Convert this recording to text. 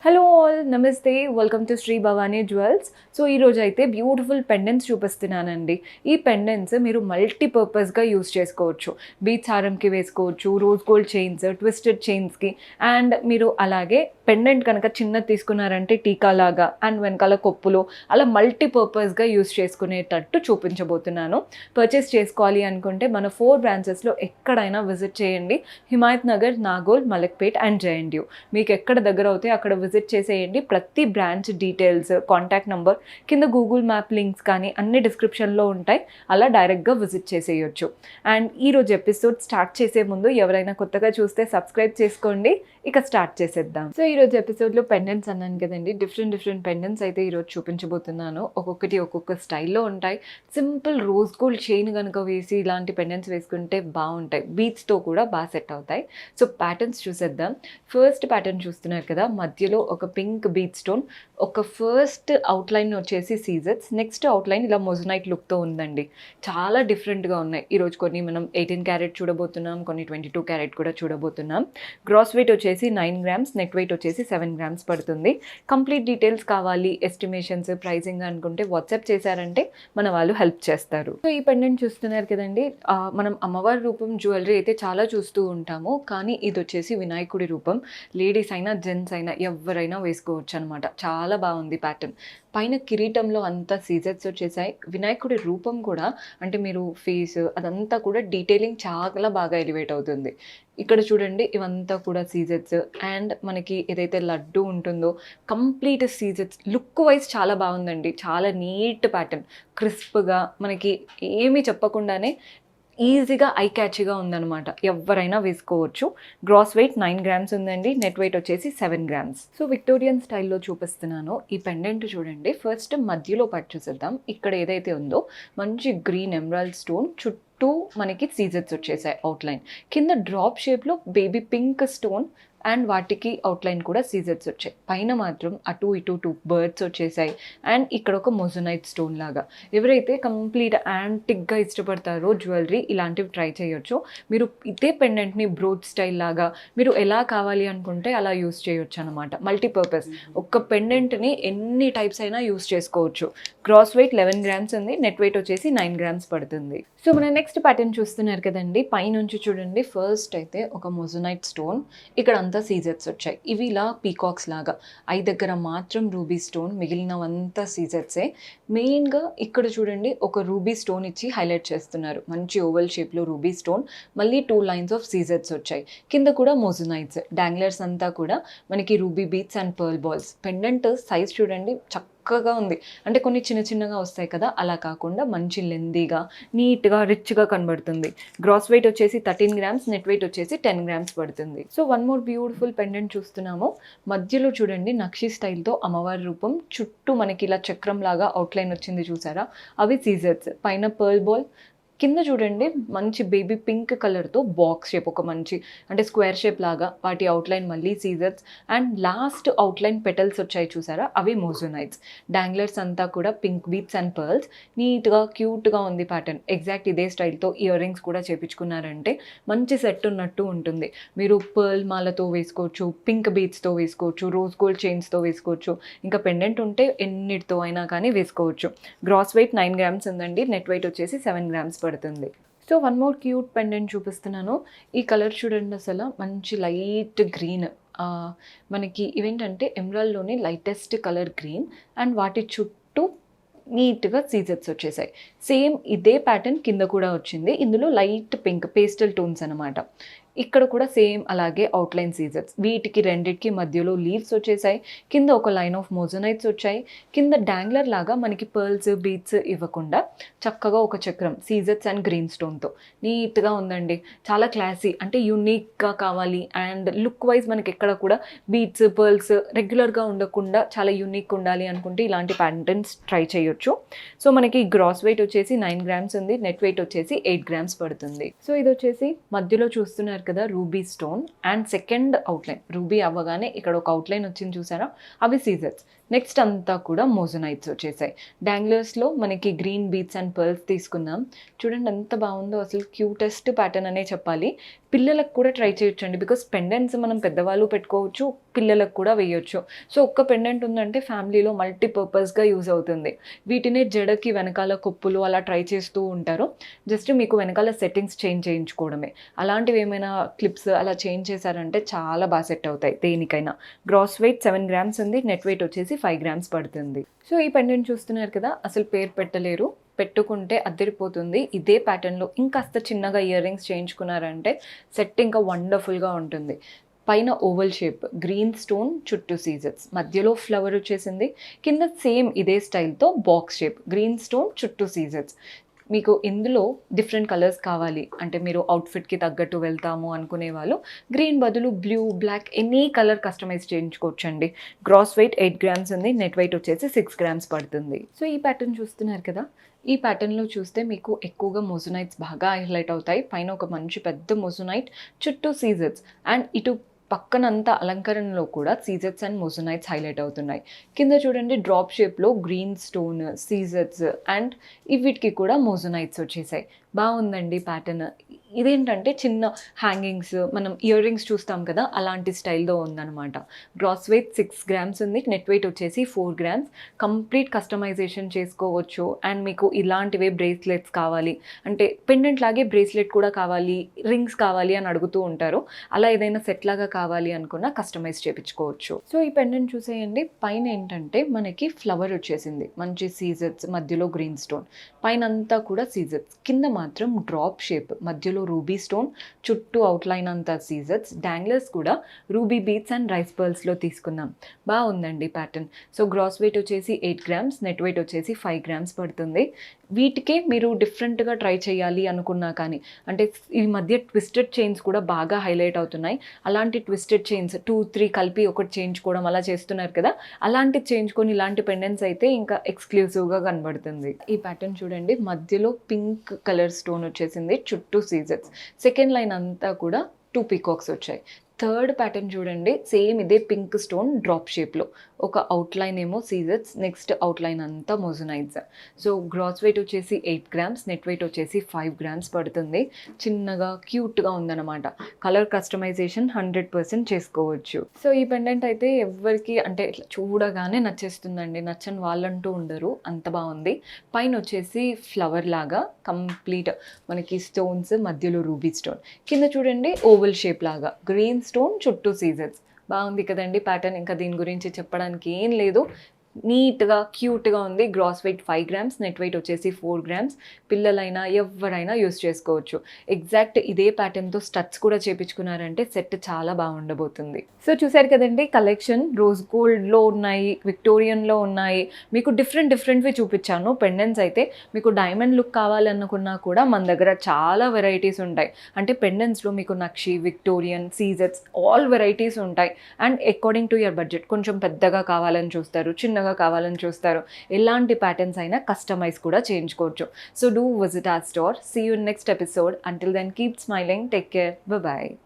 Hello all నమస్తే welcome to Shri Bhavani jewels. So ఈరోజు అయితే బ్యూటిఫుల్ పెండెంట్స్ చూపిస్తున్నానండి. ఈ పెండెంట్స్ మీరు మల్టీపర్పస్గా యూస్ చేసుకోవచ్చు. బీచ్ హారంకి వేసుకోవచ్చు, రోజ్ గోల్డ్ చైన్స్, ట్విస్టెడ్ చైన్స్కి, అండ్ మీరు అలాగే పెండెంట్ కనుక చిన్నది తీసుకున్నారంటే టీకా లాగా అండ్ వెనకాల కొప్పులు అలా మల్టీపర్పస్గా యూస్ చేసుకునేటట్టు చూపించబోతున్నాను. పర్చేస్ చేసుకోవాలి అనుకుంటే మన 4 బ్రాంచెస్లో ఎక్కడైనా విజిట్ చేయండి. Himayat Nagar, Nagole, Malakpet and JNTU. మీకు ఎక్కడ దగ్గర అవుతే అక్కడ విజిట్ చేసేయండి. ప్రతి బ్రాంచ్ డీటెయిల్స్, కాంటాక్ట్ నెంబర్ కింద గూగుల్ మ్యాప్ లింక్స్ కానీ అన్ని డిస్క్రిప్షన్లో ఉంటాయి. అలా డైరెక్ట్గా విజిట్ చేసేయచ్చు. అండ్ ఈరోజు ఎపిసోడ్ స్టార్ట్ చేసే ముందు ఎవరైనా కొత్తగా చూస్తే సబ్స్క్రైబ్ చేసుకోండి. ఇక స్టార్ట్ చేసేద్దాం. సో ఈరోజు ఎపిసోడ్లో పెండెంట్స్ అన్నాను కదండి, డిఫరెంట్ పెండెంట్స్ అయితే ఈరోజు చూపించబోతున్నాను. ఒక్కొక్కటి ఒక్కొక్క స్టైల్లో ఉంటాయి. సింపుల్ రోజ్ గోల్డ్ చైన్ కనుక వేసి ఇలాంటి పెండెంట్స్ వేసుకుంటే బాగుంటాయి. బీచ్తో కూడా బాగా సెట్ అవుతాయి. సో ప్యాటర్న్స్ చూసేద్దాం. ఫస్ట్ ప్యాటర్న్ చూస్తున్నారు కదా, మధ్యలో ఒక పింక్ బీచ్ స్టోన్, ఒక ఫస్ట్ అవుట్లైన్ వచ్చేసి సీజెట్స్, నెక్స్ట్ అవుట్లైన్ ఇలా మొజనైట్ లుక్తో ఉందండి. చాలా డిఫరెంట్గా ఉన్నాయి. ఈరోజు కొన్ని మనం 18 క్యారెట్ చూడబోతున్నాం, కొన్ని 22 క్యారెట్ కూడా చూడబోతున్నాం. గ్రాస్ వెయిట్ వచ్చేసి 9 గ్రామ్స్, నెట్ వెయిట్ వచ్చేసి 7 గ్రామ్స్ పడుతుంది. కంప్లీట్ డీటెయిల్స్ కావాలి, ఎస్టిమేషన్స్, ప్రైజింగ్ అనుకుంటే వాట్సాప్ చేశారంటే మన వాళ్ళు హెల్ప్ చేస్తారు. సో ఈ పెండెంట్ చూస్తున్నారు కదండి, మనం అమ్మవారి రూపం జ్యువెలరీ అయితే చాలా చూస్తూ ఉంటాము, కానీ ఇది వచ్చేసి వినాయకుడి రూపం. లేడీస్ అయినా జెంట్స్ అయినా ఎవరైనా వేసుకోవచ్చు అనమాట. చాలా బాగుంది ప్యాటర్న్. పైన కిరీటంలో అంతా సీజెట్స్ వచ్చేసాయి. వినాయకుడి రూపం కూడా, అంటే మీరు ఫేస్ అదంతా కూడా డీటెయిలింగ్ చాలా బాగా ఎలివేట్ అవుతుంది. ఇక్కడ చూడండి, ఇవంతా కూడా సీజెట్స్ అండ్ మనకి ఏదైతే లడ్డు ఉంటుందో కంప్లీట్ సీజెట్స్. లుక్ వైజ్ చాలా బాగుందండి. చాలా నీట్ ప్యాటర్న్, క్రిస్ప్గా, మనకి ఏమీ చెప్పకుండానే ఈజీగా ఐ క్యాచ్గా ఉందన్నమాట. ఎవరైనా వేసుకోవచ్చు. గ్రాస్ వెయిట్ 9 గ్రామ్స్ ఉందండి, నెట్ వెయిట్ వచ్చేసి 7 గ్రామ్స్. సో విక్టోరియన్ స్టైల్లో చూపిస్తున్నాను. ఈ పెండెంట్ చూడండి, ఫస్ట్ మధ్యలో పార్ట్ చూసేద్దాం. ఇక్కడ ఏదైతే ఉందో మంచి గ్రీన్ ఎమరాల్డ్ స్టోన్, చుట్టూ మనకి సీజెట్స్ వచ్చేసాయి అవుట్లైన్. కింద డ్రాప్ షేప్లో బేబీ పింక్ స్టోన్ అండ్ వాటికి అవుట్లైన్ కూడా సీజెట్స్ వచ్చాయి. పైన మాత్రం అటు ఇటు 2 బర్డ్స్ వచ్చేసాయి అండ్ ఇక్కడ ఒక మొజనైట్ స్టోన్ లాగా. ఎవరైతే కంప్లీట్ యాంటిక్గా ఇష్టపడతారో జ్యువెలరీ, ఇలాంటివి ట్రై చేయొచ్చు. మీరు ఇదే పెండెంట్ని బ్రోచ్ స్టైల్ లాగా మీరు ఎలా కావాలి అనుకుంటే అలా యూస్ చేయొచ్చు అనమాట. మల్టీపర్పస్ ఒక్క పెండెంట్ని ఎన్ని టైప్స్ అయినా యూస్ చేసుకోవచ్చు. గ్రాస్ వెయిట్ 11 గ్రామ్స్ ఉంది, నెట్ వెయిట్ వచ్చేసి 9 గ్రామ్స్ పడుతుంది. సో మన నెక్స్ట్ ప్యాటర్న్ చూస్తున్నారు కదండి, పైనుంచి చూడండి. ఫస్ట్ అయితే ఒక మొజనైట్ స్టోన్, ఇక్కడ అంతా సీజెట్స్ వచ్చాయి. ఇవి ఇలా పీకాక్స్ లాగా. ఐ దగ్గర మాత్రం రూబీ స్టోన్, మిగిలినవంతా సీజెట్సే. మెయిన్గా ఇక్కడ చూడండి, ఒక రూబీ స్టోన్ ఇచ్చి హైలైట్ చేస్తున్నారు. మంచి ఓవల్ షేప్లో రూబీ స్టోన్, మళ్ళీ 2 లైన్స్ ఆఫ్ సీజెట్స్ వచ్చాయి. కింద కూడా మొజనైట్స్, డాంగ్లర్స్ అంతా కూడా మనకి ruby beats and pearl balls. Pendant size చూడండి, చక్కగా ఉంది. అంటే కొన్ని చిన్నగా వస్తాయి కదా, అలా కాకుండా మంచి లెందీగా, నీట్గా, రిచ్గా కనబడుతుంది. గ్రాస్ వెయిట్ వచ్చేసి 13 గ్రామ్స్, నెట్ వెయిట్ వచ్చేసి 10 గ్రామ్స్ పడుతుంది. So one more beautiful pendant చూస్తున్నాము. మధ్యలో చూడండి నక్షి స్టైల్తో అమ్మవారి రూపం, చుట్టూ మనకి ఇలా చక్రం లాగా అవుట్లైన్ వచ్చింది చూసారా, అవి సీజర్స్. పైన పర్ల్ బాల్, కింద చూడండి మంచి బేబీ పింక్ కలర్తో బాక్స్ షేప్, ఒక మంచి అంటే స్క్వేర్ షేప్ లాగా, వాటి అవుట్లైన్ మళ్ళీ scissors and last outline petals వచ్చాయి చూసారా, అవి మోజోనైట్స్. డాంగ్లర్స్ అంతా కూడా పింక్ బీట్స్ అండ్ పర్ల్స్. నీట్గా క్యూట్గా ఉంది ప్యాటర్న్. ఎగ్జాక్ట్ ఇదే స్టైల్తో ఇయర్ రింగ్స్ కూడా చేపించుకున్నారంటే మంచి సెట్ ఉన్నట్టు ఉంటుంది. మీరు పర్ల్ మాలతో వేసుకోవచ్చు, పింక్ బీట్స్తో వేసుకోవచ్చు, రోజ్ గోల్డ్ చైన్స్తో వేసుకోవచ్చు, ఇంకా పెండెంట్ ఉంటే ఎన్నిటితో అయినా కానీ వేసుకోవచ్చు. గ్రాస్ వెయిట్ 9 గ్రామ్స్ ఉందండి, నెట్ వెయిట్ వచ్చేసి 7 గ్రామ్స్ పడుతుంది. So one more cute pendant చూపిస్తున్నాను. ఈ కలర్ చూడండి, అసలు మంచి లైట్ గ్రీన్. మనకి ఇవేంటంటే ఎమరాల్డ్లోనే లైటెస్ట్ కలర్ గ్రీన్ అండ్ వాటి చుట్టూ నీట్గా సీజెట్స్ వచ్చేసాయి. సేమ్ ఇదే ప్యాటర్న్ కింద కూడా వచ్చింది. ఇందులో లైట్ పింక్ పేస్టల్ టోన్స్ అనమాట. ఇక్కడ కూడా సేమ్ అలాగే అవుట్లైన్ సీజెట్స్. వీటికి రెండిటికి మధ్యలో లీవ్స్ వచ్చేసాయి. కింద ఒక లైన్ ఆఫ్ మోజనైట్స్ వచ్చాయి. కింద డాంగ్లర్ లాగా మనకి పర్ల్స్ బీట్స్ ఇవ్వకుండా చక్కగా ఒక చక్రం, సీజెట్స్ అండ్ గ్రీన్ స్టోన్తో నీట్గా ఉందండి. చాలా క్లాసీ, అంటే యూనిక్గా కావాలి అండ్ లుక్ వైజ్ మనకి ఎక్కడ కూడా బీట్స్ పర్ల్స్ రెగ్యులర్గా ఉండకుండా చాలా యూనిక్ ఉండాలి అనుకుంటే ఇలాంటి ప్యాటర్న్స్ ట్రై చేయొచ్చు. సో మనకి గ్రాస్ వెయిట్ వచ్చేసి 9 గ్రామ్స్ ఉంది, నెట్ వెయిట్ వచ్చేసి 8 గ్రామ్స్ పడుతుంది. సో ఇది వచ్చేసి మధ్యలో చూస్తున్నారు కదా ruby stone and second outline ruby అవ్వగానే ఇక్కడ ఒక అవుట్లైన్ వచ్చింది చూసారా, అవి సీజర్స్. నెక్స్ట్ అంతా కూడా మోజనైట్స్ వచ్చేసాయి. డాంగ్లర్స్లో మనకి గ్రీన్ బీట్స్ అండ్ పర్ల్స్ తీసుకున్నాం. చూడండి ఎంత బాగుందో, అసలు క్యూటెస్ట్ ప్యాటర్న్ అనే చెప్పాలి. పిల్లలకు కూడా ట్రై చేయొచ్చండి. బికాస్ పెండెంట్స్ మనం పెద్దవాళ్ళు పెట్టుకోవచ్చు, పిల్లలకు కూడా వేయొచ్చు. సో ఒక్క పెండెంట్ ఉందంటే ఫ్యామిలీలో మల్టీపర్పస్‌గా యూజ్ అవుతుంది. వీటినే జడకి వెనకాల కొప్పులు అలా ట్రై చేస్తూ ఉంటారు. జస్ట్ మీకు వెనకాల సెట్టింగ్స్ చేంజ్ చేయించుకోవడమే. అలాంటివి ఏమైనా క్లిప్స్ అలా చేంజ్ చేశారంటే చాలా బాగా సెట్ అవుతాయి దేనికైనా. గ్రాస్ వెయిట్ 7 గ్రామ్స్ ఉంది. నెట్ వెయిట్ వచ్చేసి 5 గ్రామ్స్ పడుతుంది. సో ఈ పెండెంట్ చూస్తున్నారు కదా, అసలు పేరు పెట్టలేరు. పెట్టుకుంటే అదిరిపోతుంది. ఇదే ప్యాటర్న్‌లో ఇంకాస్త చిన్నగా ఇయర్ రింగ్స్ చేయించుకున్నారంటే సెట్ ఇంకా వండర్‌ఫుల్‌గా ఉంటుంది. పైన ఓవల్ షేప్, గ్రీన్ స్టోన్, చుట్టూ సీజర్స్, మధ్యలో ఫ్లవర్ వచ్చేసింది. కింద సేమ్ ఇదే స్టైల్‌తో బాక్స్ షేప్, గ్రీన్ స్టోన్, చుట్టూ సీజర్స్. మీకు ఇందులో డిఫరెంట్ కలర్స్ కావాలి అంటే మీరు అవుట్ఫిట్‌కి తగ్గట్టు వెళ్తాము అనుకునే వాళ్ళు గ్రీన్ బదులు blue, black any colour customise చేయించుకోవచ్చండి. గ్రాస్ వెయిట్ 8 గ్రామ్స్ ఉంది. నెట్ వెయిట్ వచ్చేసి 6 గ్రామ్స్ పడుతుంది. సో ఈ ప్యాటర్న్ చూస్తున్నారు కదా, ఈ ప్యాటర్న్‌లో చూస్తే మీకు ఎక్కువగా మోజోనైట్స్ బాగా హైలైట్ అవుతాయి. పైన ఒక మంచి పెద్ద మోజోనైట్, చుట్టూ సీజర్స్ అండ్ ఇటు పక్కనంతా అలంకరణలో కూడా సీజర్స్ అండ్ మోజోనైట్స్ హైలైట్ అవుతున్నాయి. కింద చూడండి డ్రాప్ షేప్‌లో గ్రీన్ స్టోన్, సీజర్స్ అండ్ వీటికి కూడా మోజోనైట్స్ వచ్చేసాయి. బాగుందండి ప్యాటర్న్. ఇదేంటంటే చిన్న హ్యాంగింగ్స్, మనం ఇయర్ రింగ్స్ చూస్తాం కదా, అలాంటి స్టైల్‌లో ఉందనమాట. గ్రాస్ వెయిట్ 6 గ్రామ్స్ ఉంది. నెట్ వెయిట్ వచ్చేసి 4 గ్రామ్స్. కంప్లీట్ కస్టమైజేషన్ చేసుకోవచ్చు. అండ్ మీకు ఇలాంటివే బ్రేస్లెట్స్ కావాలి అంటే పెండెంట్ లాగే బ్రేస్లెట్ కూడా కావాలి, రింగ్స్ కావాలి అని అడుగుతూ ఉంటారు. అలా ఏదైనా సెట్ లాగా కావాలి అనుకున్నా కస్టమైజ్ చేపించుకోవచ్చు. సో ఈ పెండెంట్ చూసేయండి, పైన ఏంటంటే మనకి ఫ్లవర్ వచ్చేసింది, మంచి సీజర్స్, మధ్యలో గ్రీన్ స్టోన్, పైన అంతా కూడా సీజర్స్, కింద మాత్రం డ్రాప్ షేప్, మధ్యలో రూబీ స్టోన్, చుట్టూ అవుట్లైన్ అంతా సీజర్స్, డాంగ్లర్స్ కూడా రూబీ బీట్స్ అండ్ రైస్ పర్ల్స్లో తీసుకున్నాం. బాగుందండి ప్యాటర్న్. సో గ్రాస్ వెయిట్ వచ్చేసి 8 గ్రామ్స్, నెట్ వెయిట్ వచ్చేసి 5 గ్రామ్స్ పడుతుంది. వీటికే మీరు డిఫరెంట్గా ట్రై చేయాలి అనుకున్నా కానీ, అంటే ఈ మధ్య ట్విస్టెడ్ చైన్స్ కూడా బాగా హైలైట్ అవుతున్నాయి. అలాంటి ట్విస్టెడ్ చైన్స్ 2, 3 కలిపి ఒకటి చేయించుకోవడం అలా చేస్తున్నారు కదా, అలాంటివి చేయించుకొని ఇలాంటి పెండెంట్స్ అయితే ఇంకా ఎక్స్క్లూజివ్గా కనబడుతుంది. ఈ ప్యాటర్న్ చూడండి, మధ్యలో పింక్ కలర్ స్టోన్ వచ్చేసింది, చుట్టూ సీజర్స్, సెకండ్ లైన్ అంతా కూడా 2 పీకాక్స్ వచ్చాయి. థర్డ్ ప్యాటర్న్ చూడండి, సేమ్ ఇదే పింక్ స్టోన్ డ్రాప్ షేప్లో, ఒక అవుట్లైన్ ఏమో సీజర్స్, నెక్స్ట్ అవుట్లైన్ అంతా మోజోనైట్స్. సో గ్రాస్ వెయిట్ వచ్చేసి 8 గ్రామ్స్, నెట్ వెయిట్ వచ్చేసి 5 గ్రామ్స్ పడుతుంది. చిన్నగా క్యూట్గా ఉందన్నమాట. కలర్ కస్టమైజేషన్ 100% చేసుకోవచ్చు. సో ఈ పెండెంట్ అయితే ఎవరికి అంటే ఇట్లా చూడగానే నచ్చేస్తుందండి, నచ్చని వాళ్ళంటూ ఉండరు, అంత బాగుంది. పైన వచ్చేసి ఫ్లవర్ లాగా కంప్లీట్ మనకి స్టోన్స్, మధ్యలో రూబీ స్టోన్, కింద చూడండి ఓవల్ షేప్ లాగా గ్రీన్ స్టోన్, చుట్టూ సీజర్స్. బాగుంది కదండి ప్యాటర్న్. ఇంకా దీని గురించి చెప్పడానికి ఏం లేదు, నీట్గా క్యూట్గా ఉంది. Gross weight 5 grams, net weight వచ్చేసి 4 గ్రామ్స్. పిల్లలైనా ఎవరైనా యూస్ చేసుకోవచ్చు. ఎగ్జాక్ట్ ఇదే ప్యాటర్న్తో స్టడ్స్ కూడా చేపించుకున్నారంటే సెట్ చాలా బాగుండబోతుంది. సో చూసారు కదండి, కలెక్షన్ రోజ్ గోల్డ్లో ఉన్నాయి, విక్టోరియన్లో ఉన్నాయి, మీకు డిఫరెంట్వి చూపించాను. పెండెంట్స్ అయితే మీకు డైమండ్ లుక్ కావాలనుకున్నా కూడా మన దగ్గర చాలా వెరైటీస్ ఉంటాయి. అంటే పెండెంట్స్లో మీకు నక్షి, విక్టోరియన్, సీజర్స్ ఆల్ వెరైటీస్ ఉంటాయి. And according to your budget, కొంచెం పెద్దగా కావాలని చూస్తారు, చిన్నగా కావాలని చూస్తారు, ఎలాంటి ప్యాటర్న్స్ అయినా కస్టమైజ్ కూడా చేయించుకోవచ్చు. So do visit our store. See you in next episode. Until then, keep smiling. Take care. Bye-bye.